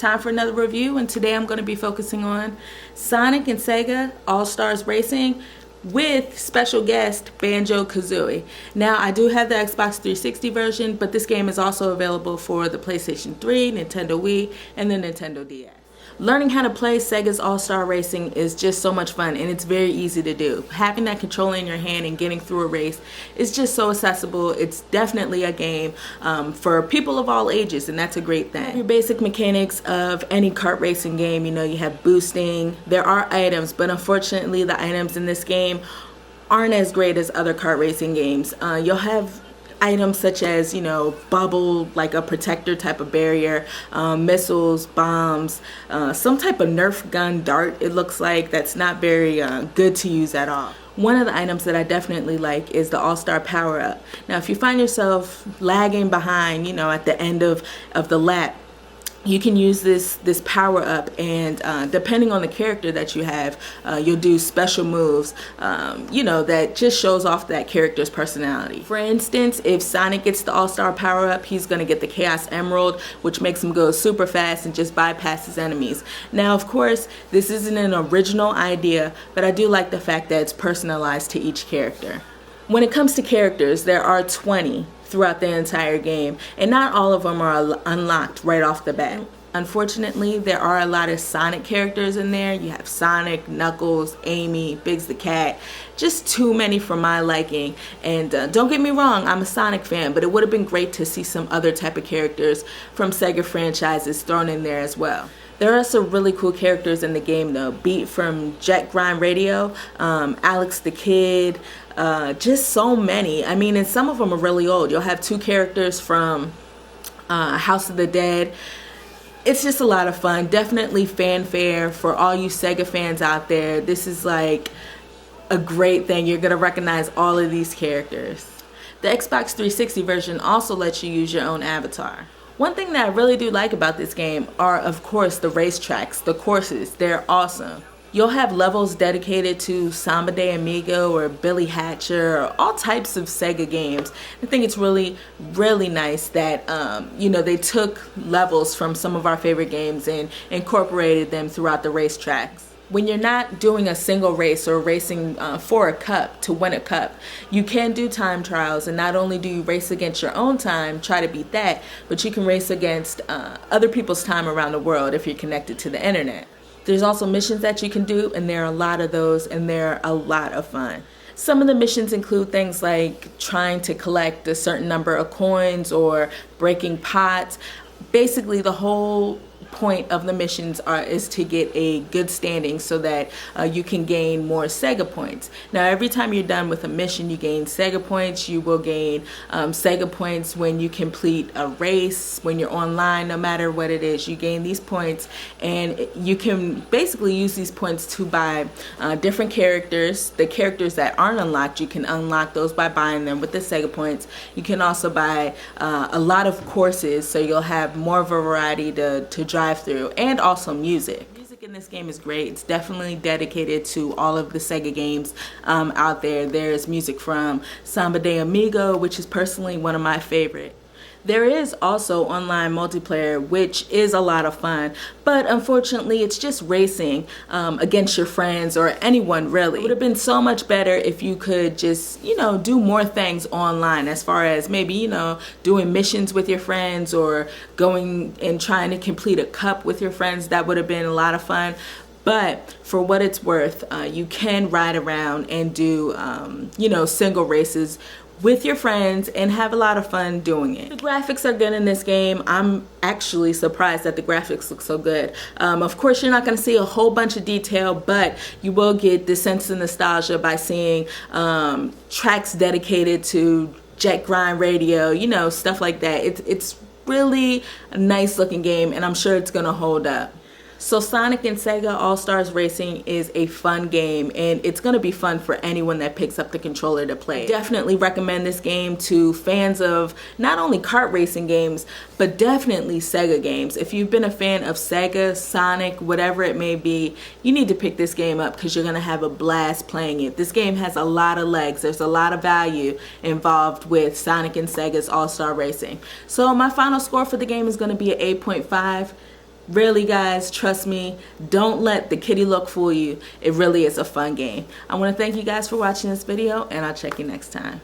Time for another review, and today I'm going to be focusing on Sonic and Sega All-Stars Racing with special guest Banjo-Kazooie. Now, I do have the Xbox 360 version, but this game is also available for the PlayStation 3, Nintendo Wii, and the Nintendo DS. Learning how to play Sega's All-Star Racing is just so much fun, and it's very easy to do. Having that controller in your hand and getting through a race is just so accessible. It's definitely a game for people of all ages, and that's a great thing. Your basic mechanics of any kart racing game, you have boosting. There are items, but unfortunately the items in this game aren't as great as other kart racing games. You'll have items such as, bubble, like a protector type of barrier, missiles, bombs, some type of Nerf gun dart, it looks like, that's not very good to use at all. One of the items that I definitely like is the All-Star Power-Up. Now, if you find yourself lagging behind, at the end of the lap, you can use this power up, and depending on the character that you have, you'll do special moves, that just shows off that character's personality. For instance, if Sonic gets the All-Star power up, he's going to get the Chaos Emerald, which makes him go super fast and just bypasses enemies. Now, of course, this isn't an original idea, but I do like the fact that it's personalized to each character. When it comes to characters, there are 20 throughout the entire game, and not all of them are unlocked right off the bat. Unfortunately, there are a lot of Sonic characters in there. You have Sonic, Knuckles, Amy, Biggs the Cat, just too many for my liking. And don't get me wrong, I'm a Sonic fan, but it would have been great to see some other type of characters from Sega franchises thrown in there as well. There are some really cool characters in the game though. Beat from Jet Grind Radio, Alex the Kid, just so many. I mean, and some of them are really old. You'll have two characters from House of the Dead. It's just a lot of fun. Definitely fanfare for all you Sega fans out there. This is like a great thing. You're gonna recognize all of these characters. The Xbox 360 version also lets you use your own avatar. One thing that I really do like about this game are, of course, the racetracks, the courses. They're awesome. You'll have levels dedicated to Samba de Amigo or Billy Hatcher or all types of Sega games. I think it's really, really nice that, they took levels from some of our favorite games and incorporated them throughout the racetracks. When you're not doing a single race or racing for a cup to win a cup, you can do time trials, and not only do you race against your own time, try to beat that, but you can race against other people's time around the world if you're connected to the internet. There's also missions that you can do, and there are a lot of those, and they're a lot of fun. Some of the missions include things like trying to collect a certain number of coins or breaking pots. Basically, the whole point of the missions is to get a good standing so that you can gain more Sega points. Now, every time you're done with a mission, you gain Sega points. You will gain Sega points when you complete a race, when you're online, no matter what it is. You gain these points, and you can basically use these points to buy different characters. The characters that aren't unlocked, you can unlock those by buying them with the Sega points. You can also buy a lot of courses, so you'll have more of a variety to drive through, and also music. Music in this game is great. It's definitely dedicated to all of the Sega games out there. There's music from Samba de Amigo, which is personally one of my favorite. There is also online multiplayer, which is a lot of fun, but unfortunately it's just racing against your friends or anyone really. It would have been so much better if you could just, do more things online, as far as maybe, doing missions with your friends or going and trying to complete a cup with your friends. That would have been a lot of fun. But for what it's worth, you can ride around and do, single races with your friends and have a lot of fun doing it. The graphics are good in this game. I'm actually surprised that the graphics look so good. Of course, you're not going to see a whole bunch of detail, but you will get the sense of nostalgia by seeing tracks dedicated to Jet Grind Radio, stuff like that. It's really a nice looking game, and I'm sure it's going to hold up. So Sonic and Sega All-Stars Racing is a fun game, and it's going to be fun for anyone that picks up the controller to play. Definitely recommend this game to fans of not only kart racing games, but definitely Sega games. If you've been a fan of Sega, Sonic, whatever it may be, you need to pick this game up because you're going to have a blast playing it. This game has a lot of legs. There's a lot of value involved with Sonic and Sega's All-Star Racing. So my final score for the game is going to be an 8.5. Really, guys, trust me, don't let the kitty look fool you. It really is a fun game. I want to thank you guys for watching this video, and I'll check you next time.